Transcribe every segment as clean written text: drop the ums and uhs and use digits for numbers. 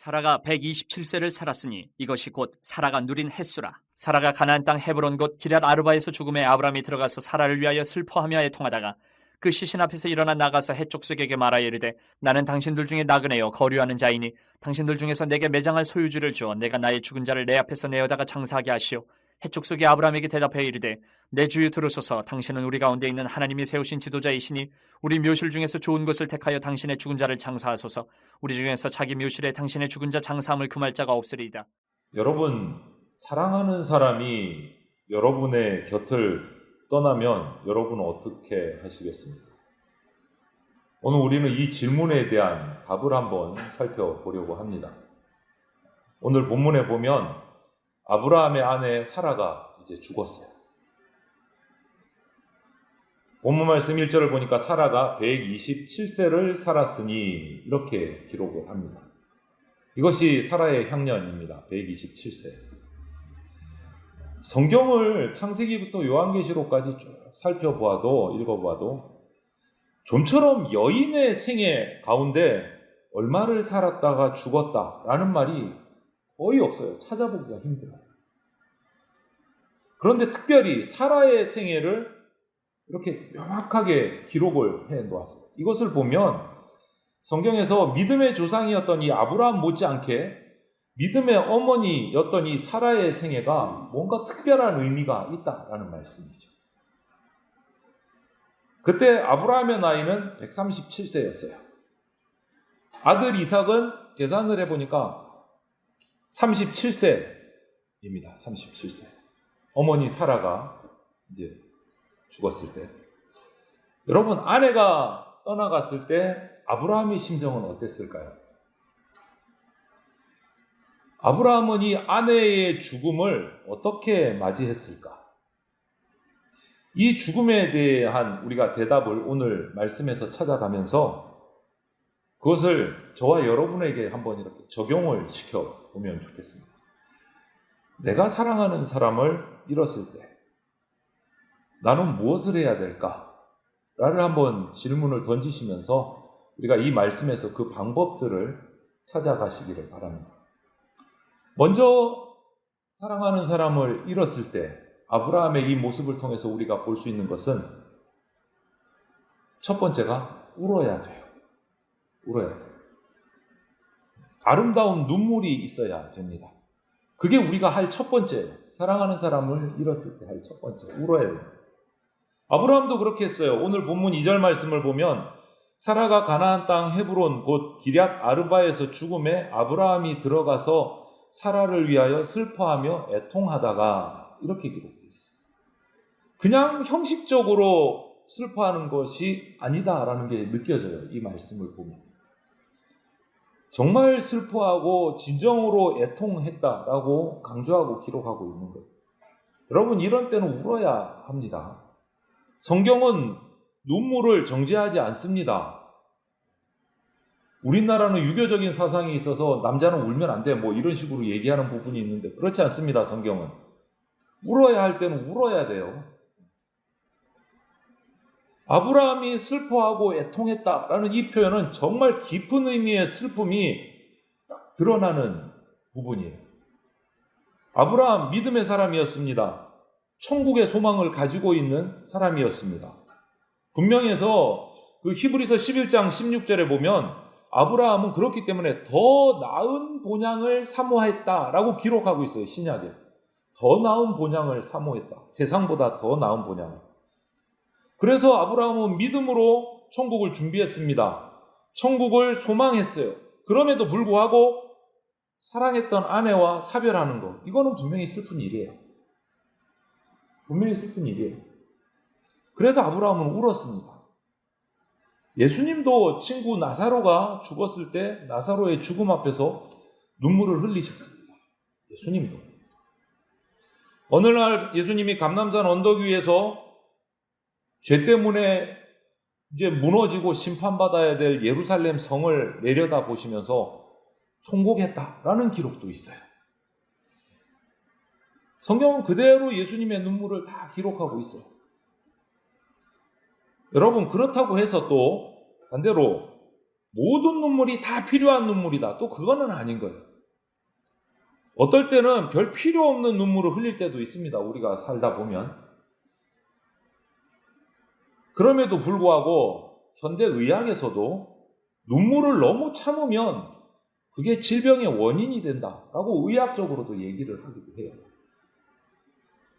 사라가 127세를 살았으니 이것이 곧 사라가 누린 햇수라. 사라가 가나안 땅 헤브론 곧 기럇 아르바에서 죽음에 아브라함이 들어가서 사라를 위하여 슬퍼하며 애통하다가 그 시신 앞에서 일어나 나가서 해족속에게 말하여 이르되 나는 당신들 중에 나그네요 거류하는 자이니 당신들 중에서 내게 매장할 소유주를 주어 내가 나의 죽은 자를 내 앞에서 내어다가 장사하게 하시오. 해족속이 아브라함에게 대답하여 이르되 내 주유 들으소서. 당신은 우리 가운데 있는 하나님이 세우신 지도자이시니 우리 묘실 중에서 좋은 것을 택하여 당신의 죽은 자를 장사하소서. 우리 중에서 자기 묘실에 당신의 죽은 자 장사함을 금할 자가 없으리이다. 여러분, 사랑하는 사람이 여러분의 곁을 떠나면 여러분은 어떻게 하시겠습니까? 오늘 우리는 이 질문에 대한 답을 한번 살펴보려고 합니다. 오늘 본문에 보면 아브라함의 아내 사라가 이제 죽었어요. 본문 말씀 1절을 보니까 사라가 127세를 살았으니 이렇게 기록을 합니다. 이것이 사라의 향년입니다. 127세. 성경을 창세기부터 요한계시록까지 쭉 살펴보아도 읽어보아도 좀처럼 여인의 생애 가운데 얼마를 살았다가 죽었다라는 말이 거의 없어요. 찾아보기가 힘들어요. 그런데 특별히 사라의 생애를 이렇게 명확하게 기록을 해 놓았어요. 이것을 보면 성경에서 믿음의 조상이었던 이 아브라함 못지않게 믿음의 어머니였던 이 사라의 생애가 뭔가 특별한 의미가 있다라는 말씀이죠. 그때 아브라함의 나이는 137세였어요. 아들 이삭은 계산을 해보니까 37세입니다. 37세. 어머니 사라가 이제 죽었을 때. 여러분, 아내가 떠나갔을 때 아브라함의 심정은 어땠을까요? 아브라함은 이 아내의 죽음을 어떻게 맞이했을까? 이 죽음에 대한 우리가 대답을 오늘 말씀에서 찾아가면서 그것을 저와 여러분에게 한번 이렇게 적용을 시켜보면 좋겠습니다. 내가 사랑하는 사람을 잃었을 때 나는 무엇을 해야 될까? 라를 한번 질문을 던지시면서 우리가 이 말씀에서 그 방법들을 찾아가시기를 바랍니다. 먼저 사랑하는 사람을 잃었을 때 아브라함의 이 모습을 통해서 우리가 볼 수 있는 것은 첫 번째가 울어야 돼요. 울어야 돼요. 아름다운 눈물이 있어야 됩니다. 그게 우리가 할 첫 번째예요. 사랑하는 사람을 잃었을 때 할 첫 번째, 울어야 돼요. 아브라함도 그렇게 했어요. 오늘 본문 2절 말씀을 보면 사라가 가나안 땅 헤브론 곧 기럇 아르바에서 죽음에 아브라함이 들어가서 사라를 위하여 슬퍼하며 애통하다가 이렇게 기록되어 있어요. 그냥 형식적으로 슬퍼하는 것이 아니다라는 게 느껴져요. 이 말씀을 보면. 정말 슬퍼하고 진정으로 애통했다라고 강조하고 기록하고 있는 거예요. 여러분, 이런 때는 울어야 합니다. 성경은 눈물을 정죄하지 않습니다. 우리나라는 유교적인 사상이 있어서 남자는 울면 안 돼, 뭐 이런 식으로 얘기하는 부분이 있는데 그렇지 않습니다. 성경은 울어야 할 때는 울어야 돼요. 아브라함이 슬퍼하고 애통했다라는 이 표현은 정말 깊은 의미의 슬픔이 딱 드러나는 부분이에요. 아브라함 믿음의 사람이었습니다. 천국의 소망을 가지고 있는 사람이었습니다. 분명해서 그 히브리서 11장 16절에 보면 아브라함은 그렇기 때문에 더 나은 본향을 사모했다라고 기록하고 있어요. 신약에. 더 나은 본향을 사모했다. 세상보다 더 나은 본향을. 그래서 아브라함은 믿음으로 천국을 준비했습니다. 천국을 소망했어요. 그럼에도 불구하고 사랑했던 아내와 사별하는 것, 이거는 분명히 슬픈 일이에요. 분명히 슬픈 일이에요. 그래서 아브라함은 울었습니다. 예수님도 친구 나사로가 죽었을 때 나사로의 죽음 앞에서 눈물을 흘리셨습니다. 예수님도. 어느 날 예수님이 감람산 언덕 위에서 죄 때문에 이제 무너지고 심판받아야 될 예루살렘 성을 내려다 보시면서 통곡했다라는 기록도 있어요. 성경은 그대로 예수님의 눈물을 다 기록하고 있어요. 여러분, 그렇다고 해서 또 반대로 모든 눈물이 다 필요한 눈물이다. 또 그거는 아닌 거예요. 어떨 때는 별 필요 없는 눈물을 흘릴 때도 있습니다. 우리가 살다 보면. 그럼에도 불구하고 현대의학에서도 눈물을 너무 참으면 그게 질병의 원인이 된다라고 의학적으로도 얘기를 하기도 해요.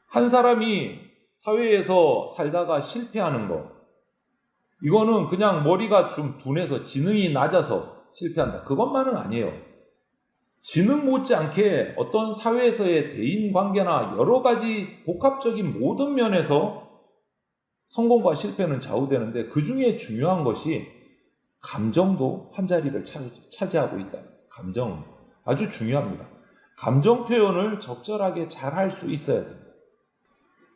한 사람이 사회에서 살다가 실패하는 거, 이거는 그냥 머리가 좀 둔해서 지능이 낮아서 실패한다. 그것만은 아니에요. 지능 못지않게 어떤 사회에서의 대인관계나 여러 가지 복합적인 모든 면에서 성공과 실패는 좌우되는데 그 중에 중요한 것이 감정도 한 자리를 차지하고 있다. 감정 아주 중요합니다. 감정 표현을 적절하게 잘 할 수 있어야 됩니다.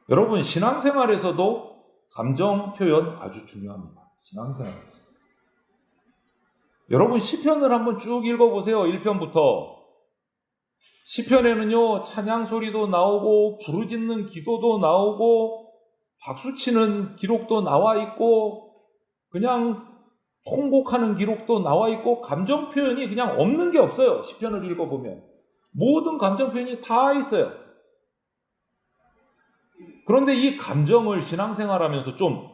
여러분 신앙생활에서도 감정 표현 아주 중요합니다. 신앙생활에서. 여러분 시편을 한번 쭉 읽어보세요. 1편부터. 시편에는요 찬양 소리도 나오고 부르짖는 기도도 나오고 박수치는 기록도 나와 있고 그냥 통곡하는 기록도 나와 있고 감정 표현이 그냥 없는 게 없어요. 시편을 읽어보면 모든 감정 표현이 다 있어요. 그런데 이 감정을 신앙생활하면서 좀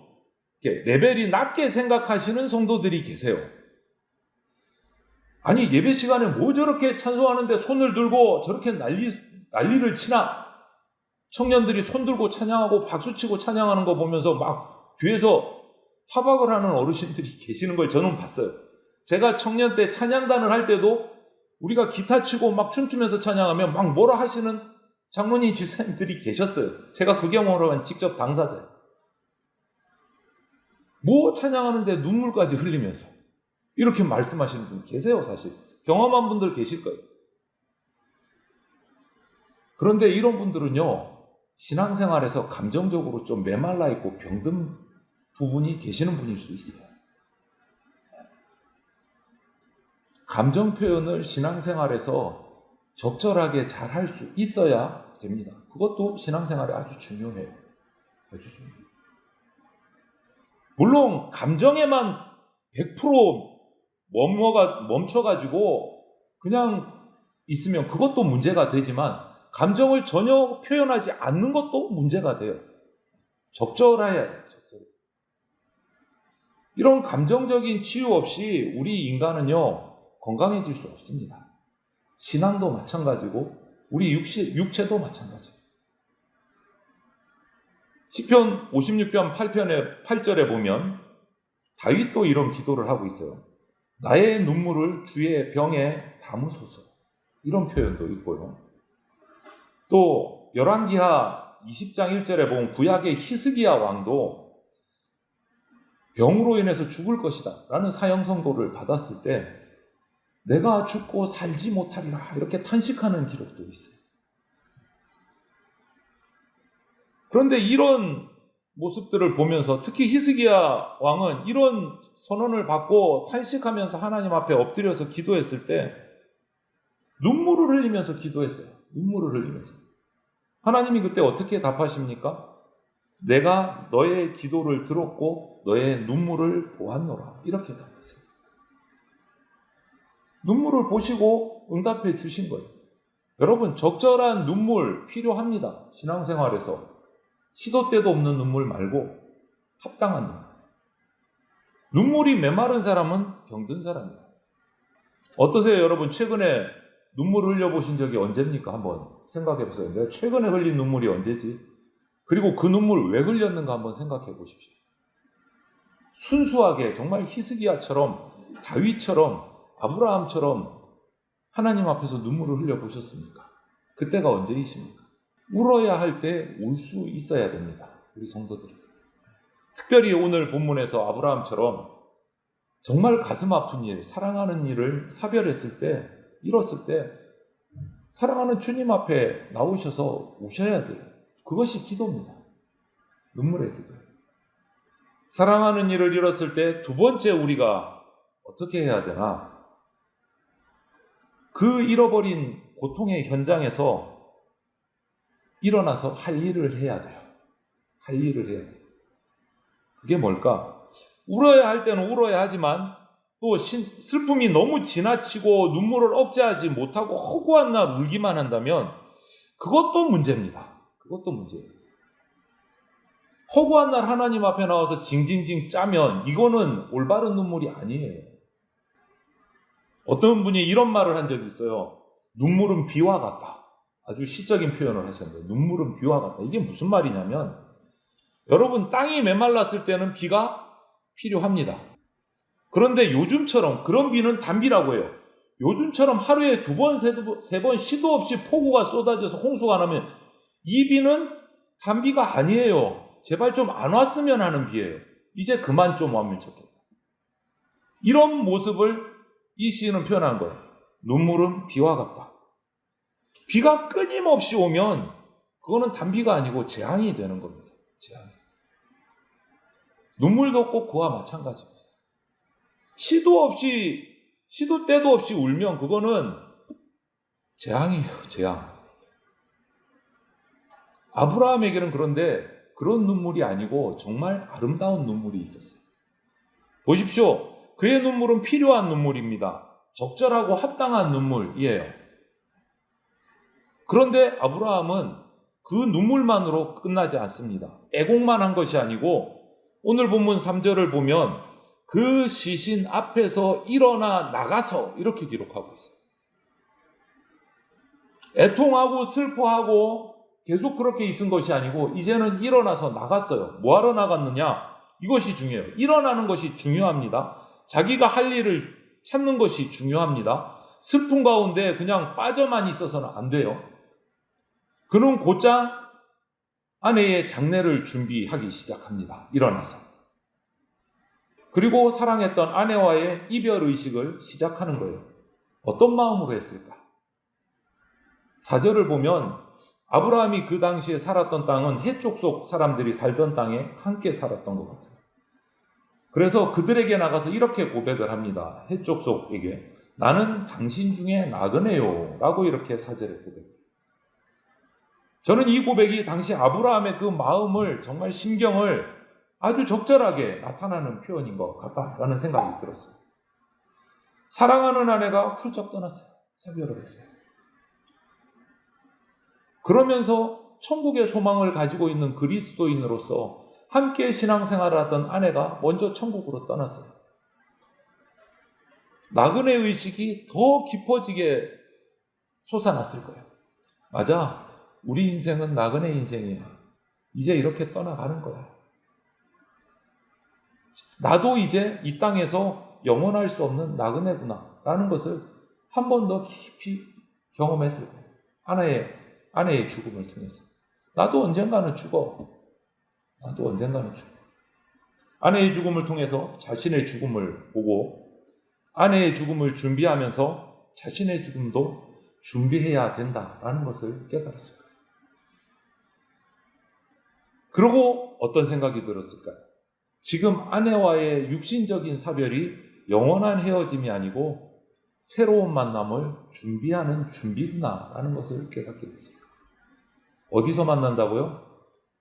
이렇게 레벨이 낮게 생각하시는 성도들이 계세요. 아니 예배 시간에 뭐 저렇게 찬송하는데 손을 들고 저렇게 난리를 치나? 청년들이 손 들고 찬양하고 박수치고 찬양하는 거 보면서 막 뒤에서 타박을 하는 어르신들이 계시는 걸 저는 봤어요. 제가 청년 때 찬양단을 할 때도 우리가 기타 치고 막 춤추면서 찬양하면 막 뭐라 하시는 장로님 집사님들이 계셨어요. 제가 그 경험으로 한 직접 당사자예요. 뭐 찬양하는데 눈물까지 흘리면서 이렇게 말씀하시는 분 계세요. 사실 경험한 분들 계실 거예요. 그런데 이런 분들은요 신앙생활에서 감정적으로 좀 메말라 있고 병든 부분이 계시는 분일 수 있어요. 감정 표현을 신앙생활에서 적절하게 잘 할 수 있어야 됩니다. 그것도 신앙생활에 아주 중요해요. 아주 중요해요. 물론 감정에만 100% 멈춰가지고 그냥 있으면 그것도 문제가 되지만 감정을 전혀 표현하지 않는 것도 문제가 돼요. 적절해야 해요. 이런 감정적인 치유 없이 우리 인간은요 건강해질 수 없습니다. 신앙도 마찬가지고 우리 육체도 마찬가지예요. 시편 56편 8절에 보면 다윗도 이런 기도를 하고 있어요. 나의 눈물을 주의 병에 담으소서. 이런 표현도 있고요. 또 열왕기하 20장 1절에 보면 구약의 히스기야 왕도 병으로 인해서 죽을 것이다 라는 사형 선고를 받았을 때 내가 죽고 살지 못하리라 이렇게 탄식하는 기록도 있어요. 그런데 이런 모습들을 보면서 특히 히스기야 왕은 이런 선언을 받고 탄식하면서 하나님 앞에 엎드려서 기도했을 때 눈물을 흘리면서 기도했어요. 눈물을 흘리면서. 하나님이 그때 어떻게 답하십니까? 내가 너의 기도를 들었고 너의 눈물을 보았노라. 이렇게 답하세요. 눈물을 보시고 응답해 주신 거예요. 여러분 적절한 눈물 필요합니다. 신앙생활에서. 시도 때도 없는 눈물 말고 합당한 눈물. 눈물이 메마른 사람은 병든 사람이에요. 어떠세요 여러분? 최근에 눈물을 흘려보신 적이 언제입니까? 한번 생각해 보세요. 내가 최근에 흘린 눈물이 언제지? 그리고 그 눈물 왜 흘렸는가 한번 생각해 보십시오. 순수하게 정말 히스기야처럼 다윗처럼 아브라함처럼 하나님 앞에서 눈물을 흘려보셨습니까? 그때가 언제이십니까? 울어야 할 때 울 수 있어야 됩니다. 우리 성도들이. 특별히 오늘 본문에서 아브라함처럼 정말 가슴 아픈 일, 사랑하는 일을 사별했을 때, 잃었을 때 사랑하는 주님 앞에 나오셔서 우셔야 돼요. 그것이 기도입니다. 눈물의 기도예요. 사랑하는 일을 잃었을 때 두 번째 우리가 어떻게 해야 되나? 그 잃어버린 고통의 현장에서 일어나서 할 일을 해야 돼요. 할 일을 해야 돼요. 그게 뭘까? 울어야 할 때는 울어야 하지만 또 슬픔이 너무 지나치고 눈물을 억제하지 못하고 허구한 날 울기만 한다면 그것도 문제입니다. 그것도 문제예요. 허구한 날 하나님 앞에 나와서 징징징 짜면 이거는 올바른 눈물이 아니에요. 어떤 분이 이런 말을 한 적이 있어요. 눈물은 비와 같다. 아주 시적인 표현을 하셨는데 눈물은 비와 같다. 이게 무슨 말이냐면 여러분 땅이 메말랐을 때는 비가 필요합니다. 그런데 요즘처럼 그런 비는 단비라고 해요. 요즘처럼 하루에 2번, 3번 시도 없이 폭우가 쏟아져서 홍수가 나면 이 비는 단비가 아니에요. 제발 좀 안 왔으면 하는 비예요. 이제 그만 좀 왔으면 좋겠다. 이런 모습을 이 시인은 표현한 거예요. 눈물은 비와 같다. 비가 끊임없이 오면 그거는 단비가 아니고 재앙이 되는 겁니다. 재앙이. 눈물도 꼭 그와 마찬가지입니다. 시도 때도 없이 울면 그거는 재앙이에요. 재앙. 아브라함에게는 그런데 그런 눈물이 아니고 정말 아름다운 눈물이 있었어요. 보십시오. 그의 눈물은 필요한 눈물입니다. 적절하고 합당한 눈물이에요. 그런데 아브라함은 그 눈물만으로 끝나지 않습니다. 애곡만 한 것이 아니고 오늘 본문 3절을 보면 그 시신 앞에서 일어나 나가서 이렇게 기록하고 있어요. 애통하고 슬퍼하고 계속 그렇게 있은 것이 아니고 이제는 일어나서 나갔어요. 뭐하러 나갔느냐? 이것이 중요해요. 일어나는 것이 중요합니다. 자기가 할 일을 찾는 것이 중요합니다. 슬픔 가운데 그냥 빠져만 있어서는 안 돼요. 그는 곧장 아내의 장례를 준비하기 시작합니다. 일어나서. 그리고 사랑했던 아내와의 이별 의식을 시작하는 거예요. 어떤 마음으로 했을까? 4절을 보면 아브라함이 그 당시에 살았던 땅은 해쪽 속 사람들이 살던 땅에 함께 살았던 것 같아요. 그래서 그들에게 나가서 이렇게 고백을 합니다. 해쪽 속에게 나는 당신 중에 나그네요 라고 이렇게 4절에 고백해요. 저는 이 고백이 당시 아브라함의 그 마음을 정말 심경을 아주 적절하게 나타나는 표현인 것 같다라는 생각이 들었어요. 사랑하는 아내가 훌쩍 떠났어요. 사별을 했어요. 그러면서 천국의 소망을 가지고 있는 그리스도인으로서 함께 신앙생활을 하던 아내가 먼저 천국으로 떠났어요. 나그네 의식이 더 깊어지게 솟아났을 거예요. 맞아. 우리 인생은 나그네 인생이야. 이제 이렇게 떠나가는 거야. 나도 이제 이 땅에서 영원할 수 없는 나그네구나 라는 것을 한 번 더 깊이 경험했을 거예요. 아내의 죽음을 통해서. 나도 언젠가는 죽어. 아내의 죽음을 통해서 자신의 죽음을 보고 아내의 죽음을 준비하면서 자신의 죽음도 준비해야 된다라는 것을 깨달았을 거예요. 그리고 어떤 생각이 들었을까요? 지금 아내와의 육신적인 사별이 영원한 헤어짐이 아니고 새로운 만남을 준비하는 준비구나라는 것을 깨닫게 됐어요. 어디서 만난다고요?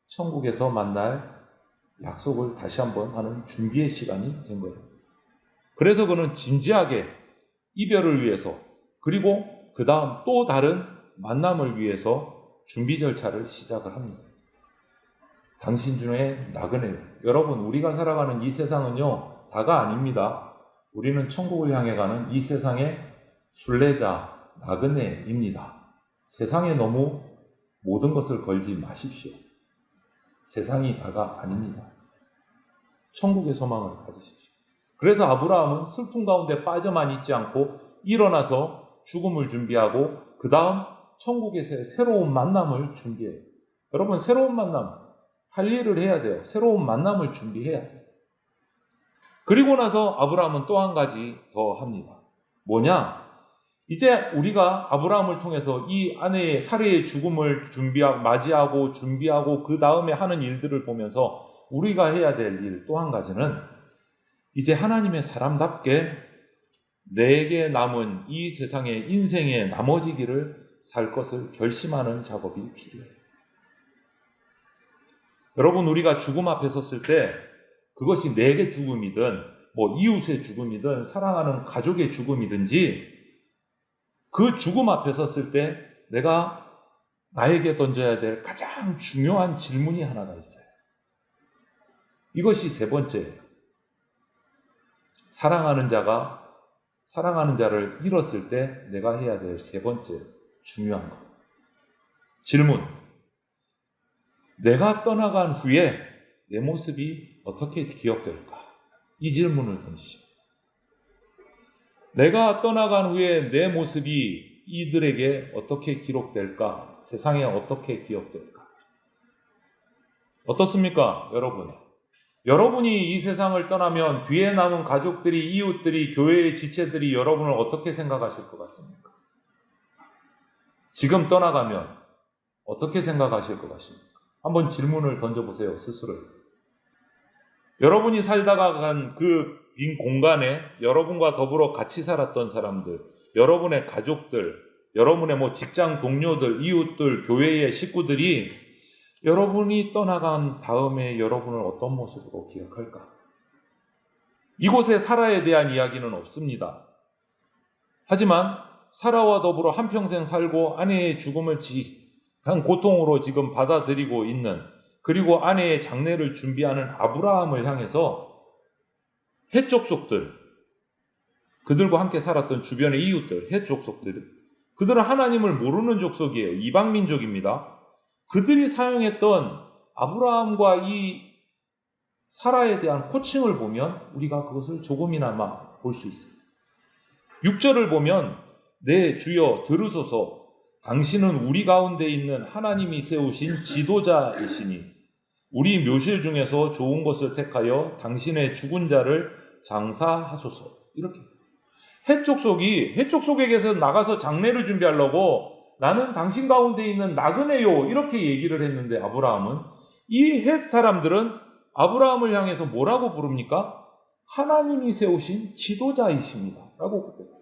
천국에서 만날 약속을 다시 한번 하는 준비의 시간이 된 거예요. 그래서 그는 진지하게 이별을 위해서 그리고 그 다음 또 다른 만남을 위해서 준비 절차를 시작을 합니다. 당신 중에 나그네요. 여러분, 우리가 살아가는 이 세상은요, 다가 아닙니다. 우리는 천국을 향해 가는 이 세상의 순례자, 나그네입니다. 세상에 너무 모든 것을 걸지 마십시오. 세상이 다가 아닙니다. 천국의 소망을 가지십시오. 그래서 아브라함은 슬픔 가운데 빠져만 있지 않고 일어나서 죽음을 준비하고 그 다음 천국에서의 새로운 만남을 준비해요. 여러분, 새로운 만남, 할 일을 해야 돼요. 새로운 만남을 준비해야 돼요. 그리고 나서 아브라함은 또 한 가지 더 합니다. 뭐냐? 이제 우리가 아브라함을 통해서 이 아내의 사례의 죽음을 맞이하고 준비하고 그 다음에 하는 일들을 보면서 우리가 해야 될 일 또 한 가지는 이제 하나님의 사람답게 내게 남은 이 세상의 인생의 나머지 길을 살 것을 결심하는 작업이 필요해요. 여러분, 우리가 죽음 앞에 섰을 때 그것이 내게 죽음이든 뭐 이웃의 죽음이든 사랑하는 가족의 죽음이든지 그 죽음 앞에 섰을 때 내가 나에게 던져야 될 가장 중요한 질문이 하나가 있어요. 이것이 세 번째예요. 사랑하는 자가 사랑하는 자를 잃었을 때 내가 해야 될 세 번째 중요한 것. 질문. 내가 떠나간 후에 내 모습이 어떻게 기억될까? 이 질문을 던지십니다. 내가 떠나간 후에 내 모습이 이들에게 어떻게 기록될까? 세상에 어떻게 기억될까? 어떻습니까, 여러분? 여러분이 이 세상을 떠나면 뒤에 남은 가족들이, 이웃들이, 교회의 지체들이 여러분을 어떻게 생각하실 것 같습니까? 지금 떠나가면 어떻게 생각하실 것 같습니까? 한번 질문을 던져보세요, 스스로에게. 여러분이 살다가 간 그 빈 공간에 여러분과 더불어 같이 살았던 사람들, 여러분의 가족들, 여러분의 직장 동료들, 이웃들, 교회의 식구들이 여러분이 떠나간 다음에 여러분을 어떤 모습으로 기억할까? 이곳에 사라에 대한 이야기는 없습니다. 하지만 사라와 더불어 한평생 살고 아내의 죽음을 한 고통으로 지금 받아들이고 있는, 그리고 아내의 장례를 준비하는 아브라함을 향해서 헷 족속들, 그들과 함께 살았던 주변의 이웃들, 헷 족속들, 그들은 하나님을 모르는 족속이에요. 이방민족입니다. 그들이 사용했던 아브라함과 이 사라에 대한 호칭을 보면 우리가 그것을 조금이나마 볼 수 있어요. 6절을 보면 네 주여 들으소서, 당신은 우리 가운데 있는 하나님이 세우신 지도자이시니 우리 묘실 중에서 좋은 것을 택하여 당신의 죽은 자를 장사하소서. 이렇게 헷 족속에게서 나가서 장례를 준비하려고 나는 당신 가운데 있는 나그네요 이렇게 얘기를 했는데, 아브라함은 이 헷 사람들은 아브라함을 향해서 뭐라고 부릅니까? 하나님이 세우신 지도자이십니다 라고 고백해요.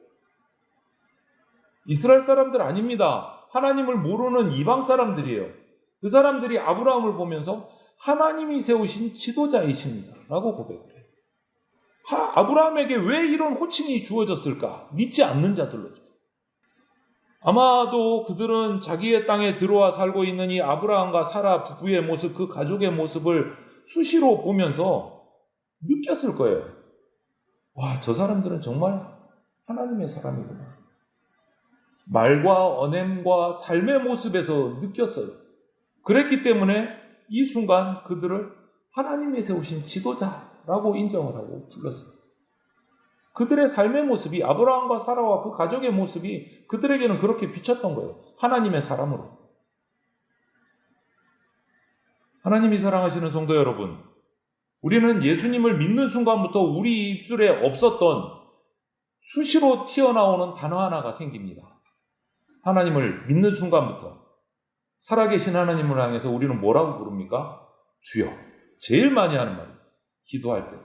이스라엘 사람들 아닙니다. 하나님을 모르는 이방 사람들이에요. 그 사람들이 아브라함을 보면서 하나님이 세우신 지도자이십니다 라고 고백을 해요. 아브라함에게 왜 이런 호칭이 주어졌을까? 믿지 않는 자들로부터. 아마도 그들은 자기의 땅에 들어와 살고 있는 이 아브라함과 사라 부부의 모습, 그 가족의 모습을 수시로 보면서 느꼈을 거예요. 와, 저 사람들은 정말 하나님의 사람이구나. 말과 언행과 삶의 모습에서 느꼈어요. 그랬기 때문에 이 순간 그들을 하나님이 세우신 지도자라고 인정을 하고 불렀어요. 그들의 삶의 모습이, 아브라함과 사라와 그 가족의 모습이 그들에게는 그렇게 비쳤던 거예요. 하나님의 사람으로. 하나님이 사랑하시는 성도 여러분, 우리는 예수님을 믿는 순간부터 우리 입술에 없었던 수시로 튀어나오는 단어 하나가 생깁니다. 하나님을 믿는 순간부터 살아계신 하나님을 향해서 우리는 뭐라고 부릅니까? 주여. 제일 많이 하는 말이에요. 기도할 때.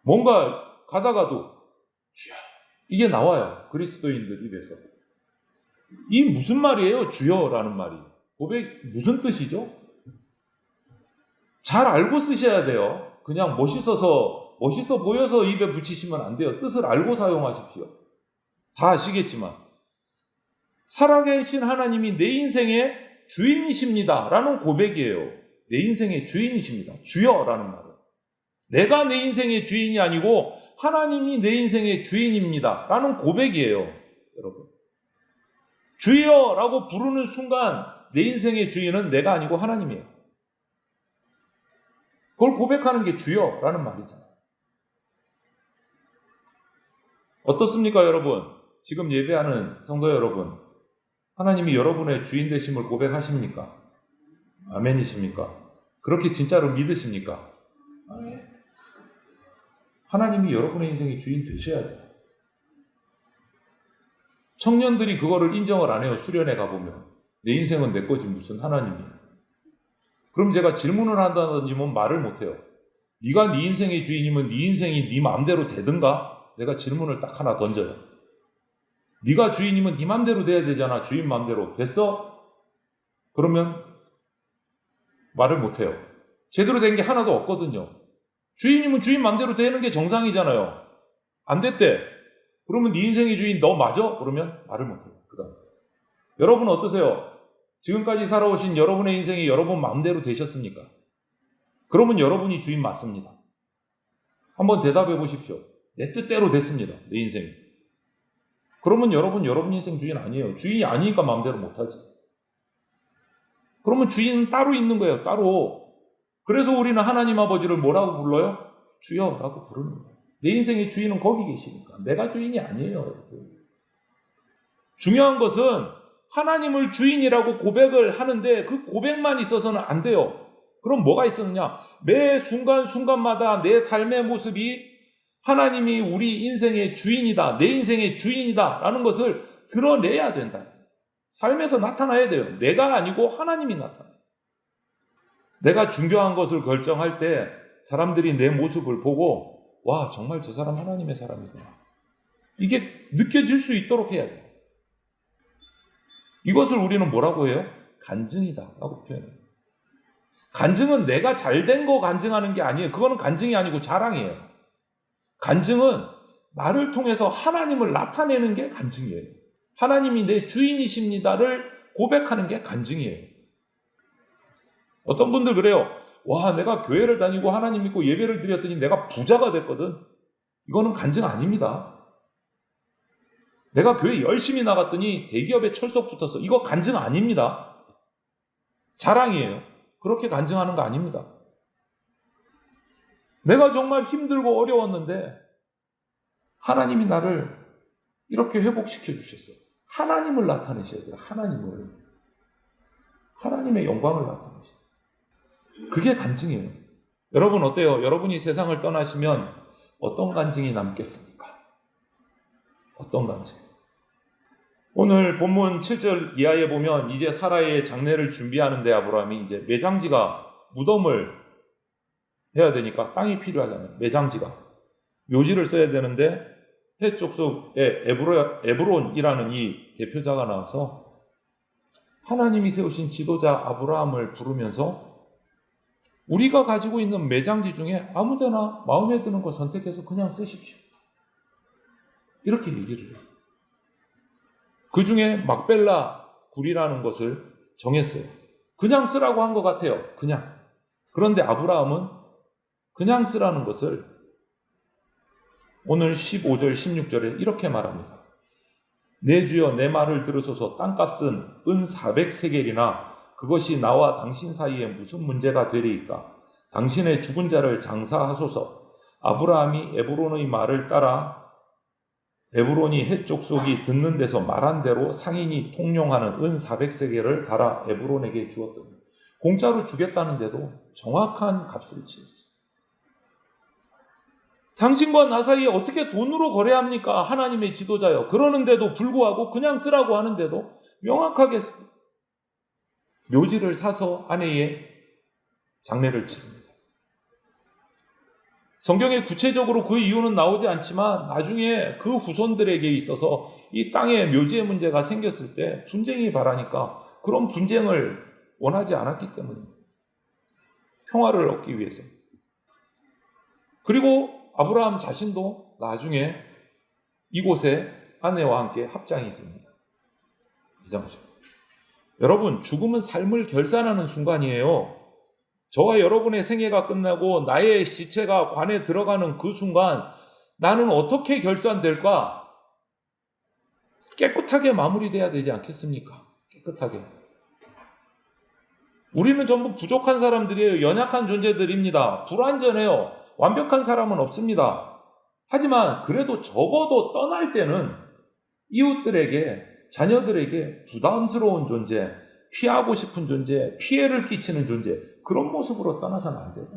뭔가 가다가도 주여. 이게 나와요. 그리스도인들 입에서. 이 무슨 말이에요? 주여라는 말이. 고백 무슨 뜻이죠? 잘 알고 쓰셔야 돼요. 그냥 멋있어 보여서 입에 붙이시면 안 돼요. 뜻을 알고 사용하십시오. 다 아시겠지만 살아계신 하나님이 내 인생의 주인이십니다 라는 고백이에요. 내 인생의 주인이십니다. 주여라는 말은 내가 내 인생의 주인이 아니고 하나님이 내 인생의 주인입니다 라는 고백이에요. 여러분, 주여라고 부르는 순간 내 인생의 주인은 내가 아니고 하나님이에요. 그걸 고백하는 게 주여라는 말이잖아요. 어떻습니까, 여러분? 지금 예배하는 성도 여러분, 하나님이 여러분의 주인 되심을 고백하십니까? 아멘이십니까? 그렇게 진짜로 믿으십니까? 아멘. 하나님이 여러분의 인생의 주인 되셔야 돼요. 청년들이 그거를 인정을 안 해요. 수련회 가보면. 내 인생은 내 거지 무슨 하나님이. 그럼 제가 질문을 한다든지 말을 못해요. 네가 네 인생의 주인이면 네 인생이 네 마음대로 되든가? 내가 질문을 딱 하나 던져요. 네가 주인이면 네 마음대로 돼야 되잖아. 주인 마음대로. 됐어? 그러면 말을 못해요. 제대로 된 게 하나도 없거든요. 주인이면 주인 맘대로 되는 게 정상이잖아요. 안 됐대. 그러면 네 인생의 주인 너 맞아? 그러면 말을 못해요. 그다음 여러분 어떠세요? 지금까지 살아오신 여러분의 인생이 여러분 마음대로 되셨습니까? 그러면 여러분이 주인 맞습니다. 한번 대답해 보십시오. 내 뜻대로 됐습니다. 내 인생이. 그러면 여러분 인생 주인 아니에요. 주인이 아니니까 마음대로 못하지. 그러면 주인은 따로 있는 거예요. 따로. 그래서 우리는 하나님 아버지를 뭐라고 불러요? 주여라고 부르는 거예요. 내 인생의 주인은 거기 계시니까. 내가 주인이 아니에요. 여러분. 중요한 것은 하나님을 주인이라고 고백을 하는데 그 고백만 있어서는 안 돼요. 그럼 뭐가 있었느냐? 매 순간순간마다 내 삶의 모습이 하나님이 우리 인생의 주인이다, 내 인생의 주인이다 라는 것을 드러내야 된다. 삶에서 나타나야 돼요. 내가 아니고 하나님이 나타나요. 내가 중요한 것을 결정할 때 사람들이 내 모습을 보고 와, 정말 저 사람 하나님의 사람이구나. 이게 느껴질 수 있도록 해야 돼요. 이것을 우리는 뭐라고 해요? 간증이다 라고 표현해요. 간증은 내가 잘된 거 간증하는 게 아니에요. 그거는 간증이 아니고 자랑이에요. 간증은 나를 통해서 하나님을 나타내는 게 간증이에요. 하나님이 내 주인이십니다를 고백하는 게 간증이에요. 어떤 분들 그래요. 와, 내가 교회를 다니고 하나님 믿고 예배를 드렸더니 내가 부자가 됐거든. 이거는 간증 아닙니다. 내가 교회 열심히 나갔더니 대기업에 철석 붙었어. 이거 간증 아닙니다. 자랑이에요. 그렇게 간증하는 거 아닙니다. 내가 정말 힘들고 어려웠는데 하나님이 나를 이렇게 회복시켜 주셨어요. 하나님을 나타내셔야 돼요. 하나님의 영광을 나타내셔야 돼요. 그게 간증이에요. 여러분 어때요? 여러분이 세상을 떠나시면 어떤 간증이 남겠습니까? 어떤 간증? 오늘 본문 7절 이하에 보면 이제 사라의 장례를 준비하는데 아브라함이 이제 매장지가 무덤을 해야 되니까 땅이 필요하잖아요. 매장지가. 묘지를 써야 되는데 헷 족속의 에브론이라는 이 대표자가 나와서 하나님이 세우신 지도자 아브라함을 부르면서 우리가 가지고 있는 매장지 중에 아무데나 마음에 드는 거 선택해서 그냥 쓰십시오. 이렇게 얘기를 해요. 그 중에 막벨라 굴이라는 것을 정했어요. 그냥 쓰라고 한 것 같아요. 그냥. 그런데 아브라함은 그냥 쓰라는 것을 오늘 15절, 16절에 이렇게 말합니다. 내 주여 내 말을 들으소서. 땅값은 은 400세겔이나 그것이 나와 당신 사이에 무슨 문제가 되리이까. 당신의 죽은 자를 장사하소서. 아브라함이 에브론의 말을 따라 에브론이 헷 족속이 듣는 데서 말한 대로 상인이 통용하는 은 400세겔을 달아 에브론에게 주었더니 공짜로 주겠다는데도 정확한 값을 치렀어요. 당신과 나 사이에 어떻게 돈으로 거래합니까? 하나님의 지도자요. 그러는데도 불구하고 그냥 쓰라고 하는데도 명확하게 묘지를 사서 아내의 장례를 치릅니다. 성경에 구체적으로 그 이유는 나오지 않지만 나중에 그 후손들에게 있어서 이 땅에 묘지의 문제가 생겼을 때 분쟁이 발하니까 그런 분쟁을 원하지 않았기 때문입니다. 평화를 얻기 위해서. 그리고 아브라함 자신도 나중에 이곳에 아내와 함께 합장이 됩니다. 이장죠. 여러분, 죽음은 삶을 결산하는 순간이에요. 저와 여러분의 생애가 끝나고 나의 시체가 관에 들어가는 그 순간 나는 어떻게 결산될까? 깨끗하게 마무리돼야 되지 않겠습니까? 깨끗하게. 우리는 전부 부족한 사람들이에요. 연약한 존재들입니다. 불완전해요. 완벽한 사람은 없습니다. 하지만 그래도 적어도 떠날 때는 이웃들에게, 자녀들에게 부담스러운 존재, 피하고 싶은 존재, 피해를 끼치는 존재, 그런 모습으로 떠나서는 안 돼요.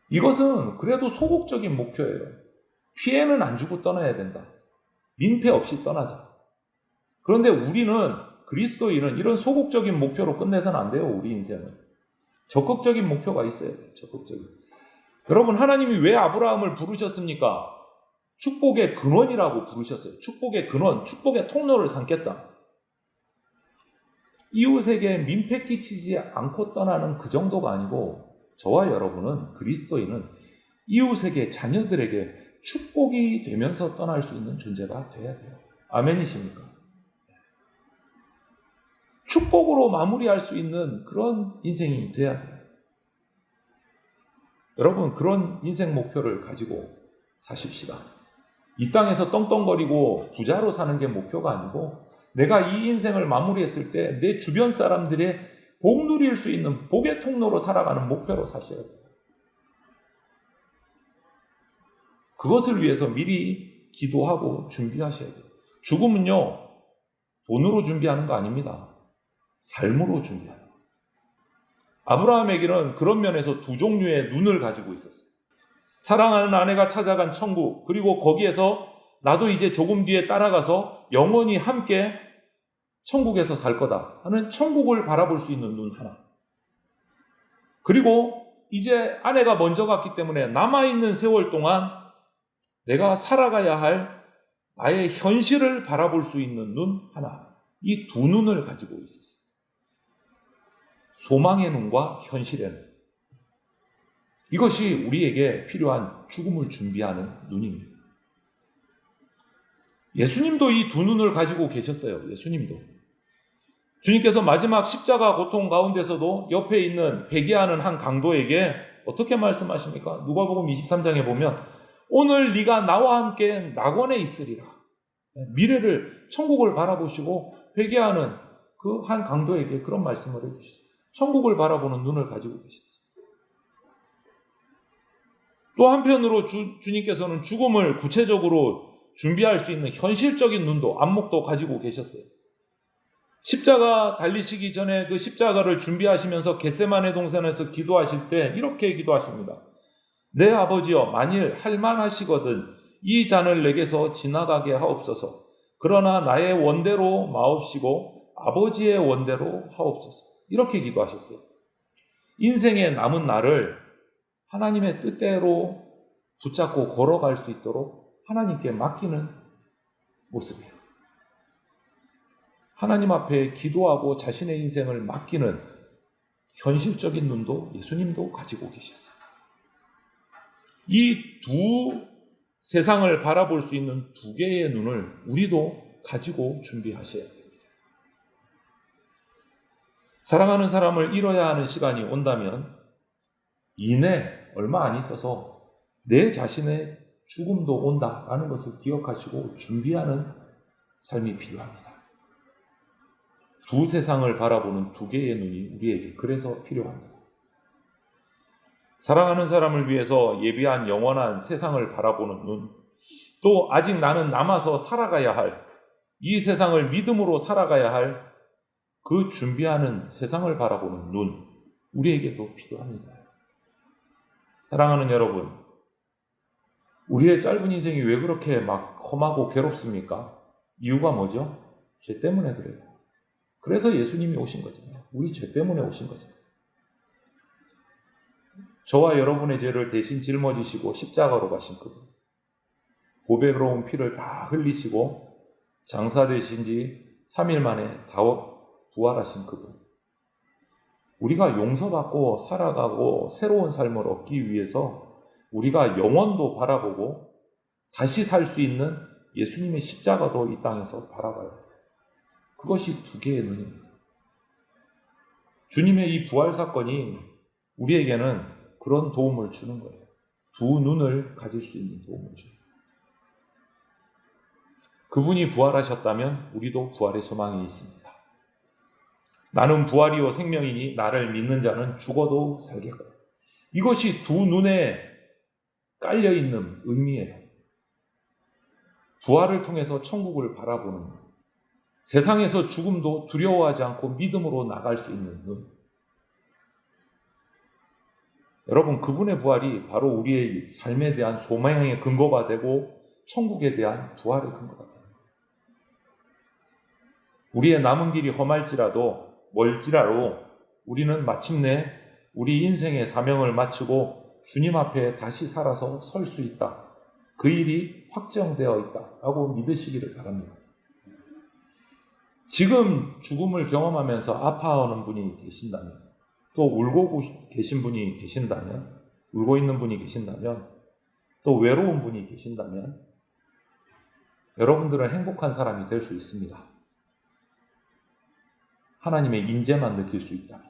이것은 그래도 소극적인 목표예요. 피해는 안 주고 떠나야 된다. 민폐 없이 떠나자. 그런데 우리는 그리스도인은 이런 소극적인 목표로 끝내서는 안 돼요. 우리 인생은. 적극적인 목표가 있어야 돼요. 적극적인. 여러분, 하나님이 왜 아브라함을 부르셨습니까? 축복의 근원이라고 부르셨어요. 축복의 근원, 축복의 통로를 삼겠다. 이웃에게 민폐 끼치지 않고 떠나는 그 정도가 아니고 저와 여러분은, 그리스도인은 이웃에게, 자녀들에게 축복이 되면서 떠날 수 있는 존재가 돼야 돼요. 아멘이십니까? 축복으로 마무리할 수 있는 그런 인생이 돼야 돼요. 여러분, 그런 인생 목표를 가지고 사십시다. 이 땅에서 떵떵거리고 부자로 사는 게 목표가 아니고, 내가 이 인생을 마무리했을 때 내 주변 사람들의 복 누릴 수 있는 복의 통로로 살아가는 목표로 사셔야 돼요. 그것을 위해서 미리 기도하고 준비하셔야 돼요. 죽음은요, 돈으로 준비하는 거 아닙니다. 삶으로 준비하는 거예요. 아브라함에게는 그런 면에서 두 종류의 눈을 가지고 있었어요. 사랑하는 아내가 찾아간 천국, 그리고 거기에서 나도 이제 조금 뒤에 따라가서 영원히 함께 천국에서 살 거다 하는 천국을 바라볼 수 있는 눈 하나. 그리고 이제 아내가 먼저 갔기 때문에 남아있는 세월 동안 내가 살아가야 할 나의 현실을 바라볼 수 있는 눈 하나. 이 두 눈을 가지고 있었어요. 소망의 눈과 현실의 눈. 이것이 우리에게 필요한 죽음을 준비하는 눈입니다. 예수님도 이 두 눈을 가지고 계셨어요. 예수님도. 주님께서 마지막 십자가 고통 가운데서도 옆에 있는 회개하는 한 강도에게 어떻게 말씀하십니까? 누가복음 23장에 보면 오늘 네가 나와 함께 낙원에 있으리라. 미래를, 천국을 바라보시고 회개하는 그 한 강도에게 그런 말씀을 해주셨어요. 천국을 바라보는 눈을 가지고 계셨어요. 또 한편으로 주님께서는 죽음을 구체적으로 준비할 수 있는 현실적인 눈도, 안목도 가지고 계셨어요. 십자가 달리시기 전에 그 십자가를 준비하시면서 겟세마네 동산에서 기도하실 때 이렇게 기도하십니다. 내 아버지여, 만일 할만하시거든 이 잔을 내게서 지나가게 하옵소서. 그러나 나의 원대로 마옵시고 아버지의 원대로 하옵소서. 이렇게 기도하셨어요. 인생의 남은 날을 하나님의 뜻대로 붙잡고 걸어갈 수 있도록 하나님께 맡기는 모습이에요. 하나님 앞에 기도하고 자신의 인생을 맡기는 현실적인 눈도 예수님도 가지고 계셨어요. 이 두 세상을 바라볼 수 있는 두 개의 눈을 우리도 가지고 준비하셔야 됩니다. 사랑하는 사람을 잃어야 하는 시간이 온다면 이내 얼마 안 있어서 내 자신의 죽음도 온다라는 것을 기억하시고 준비하는 삶이 필요합니다. 두 세상을 바라보는 두 개의 눈이 우리에게 그래서 필요합니다. 사랑하는 사람을 위해서 예비한 영원한 세상을 바라보는 눈, 또 아직 나는 남아서 살아가야 할, 이 세상을 믿음으로 살아가야 할 그 준비하는 세상을 바라보는 눈, 우리에게도 필요합니다. 사랑하는 여러분, 우리의 짧은 인생이 왜 그렇게 막 험하고 괴롭습니까? 이유가 뭐죠? 죄 때문에 그래요. 그래서 예수님이 오신 거잖아요. 우리 죄 때문에 오신 거잖아요. 저와 여러분의 죄를 대신 짊어지시고 십자가로 가신 그분, 보배로운 피를 다 흘리시고 장사되신 지 3일 만에 다 부활하신 그분, 우리가 용서받고 살아가고 새로운 삶을 얻기 위해서 우리가 영원도 바라보고 다시 살 수 있는 예수님의 십자가도 이 땅에서 바라봐요. 그것이 두 개의 눈입니다. 주님의 이 부활 사건이 우리에게는 그런 도움을 주는 거예요. 두 눈을 가질 수 있는 도움을 줘요. 그분이 부활하셨다면 우리도 부활의 소망이 있습니다. 나는 부활이요 생명이니 나를 믿는 자는 죽어도 살겠고. 이것이 두 눈에 깔려있는 의미예요. 부활을 통해서 천국을 바라보는 눈. 세상에서 죽음도 두려워하지 않고 믿음으로 나갈 수 있는 눈. 여러분, 그분의 부활이 바로 우리의 삶에 대한 소망의 근거가 되고 천국에 대한 부활의 근거가 됩니다. 우리의 남은 길이 험할지라도 멀지라도 우리는 마침내 우리 인생의 사명을 마치고 주님 앞에 다시 살아서 설 수 있다. 그 일이 확정되어 있다라고 믿으시기를 바랍니다. 지금 죽음을 경험하면서 아파하는 분이 계신다면 또 울고 계신 분이 계신다면, 울고 있는 분이 계신다면, 또 외로운 분이 계신다면 여러분들은 행복한 사람이 될 수 있습니다. 하나님의 임재만 느낄 수 있다면,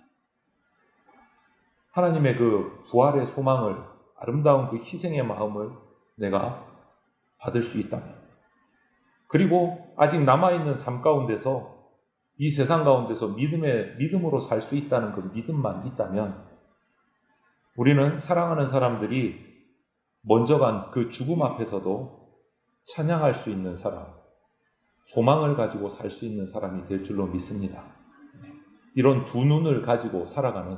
하나님의 그 부활의 소망을, 아름다운 그 희생의 마음을 내가 받을 수 있다면, 그리고 아직 남아있는 삶 가운데서, 이 세상 가운데서 믿음으로 살 수 있다는 그 믿음만 있다면, 우리는 사랑하는 사람들이 먼저 간 그 죽음 앞에서도 찬양할 수 있는 사람, 소망을 가지고 살 수 있는 사람이 될 줄로 믿습니다. 이런 두 눈을 가지고 살아가는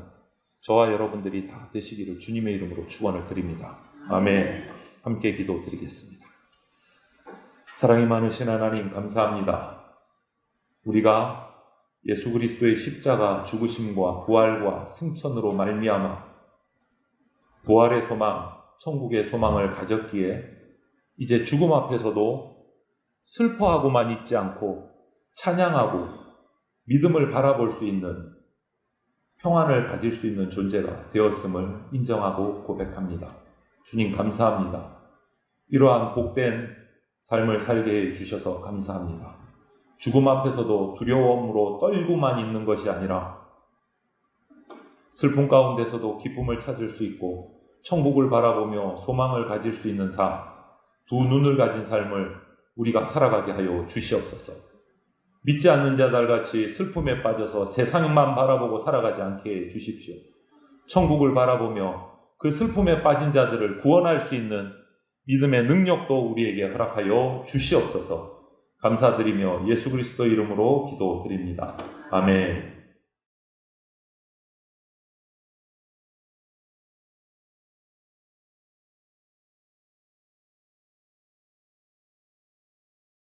저와 여러분들이 다 되시기를 주님의 이름으로 축원을 드립니다. 아멘. 함께 기도드리겠습니다. 사랑이 많으신 하나님, 감사합니다. 우리가 예수 그리스도의 십자가 죽으심과 부활과 승천으로 말미암아 부활의 소망, 천국의 소망을 가졌기에 이제 죽음 앞에서도 슬퍼하고만 있지 않고 찬양하고 믿음을 바라볼 수 있는, 평안을 가질 수 있는 존재가 되었음을 인정하고 고백합니다. 주님 감사합니다. 이러한 복된 삶을 살게 해주셔서 감사합니다. 죽음 앞에서도 두려움으로 떨고만 있는 것이 아니라 슬픔 가운데서도 기쁨을 찾을 수 있고 천국을 바라보며 소망을 가질 수 있는 삶, 두 눈을 가진 삶을 우리가 살아가게 하여 주시옵소서. 믿지 않는 자들같이 슬픔에 빠져서 세상만 바라보고 살아가지 않게 해 주십시오. 천국을 바라보며 그 슬픔에 빠진 자들을 구원할 수 있는 믿음의 능력도 우리에게 허락하여 주시옵소서. 감사드리며 예수 그리스도 이름으로 기도드립니다. 아멘.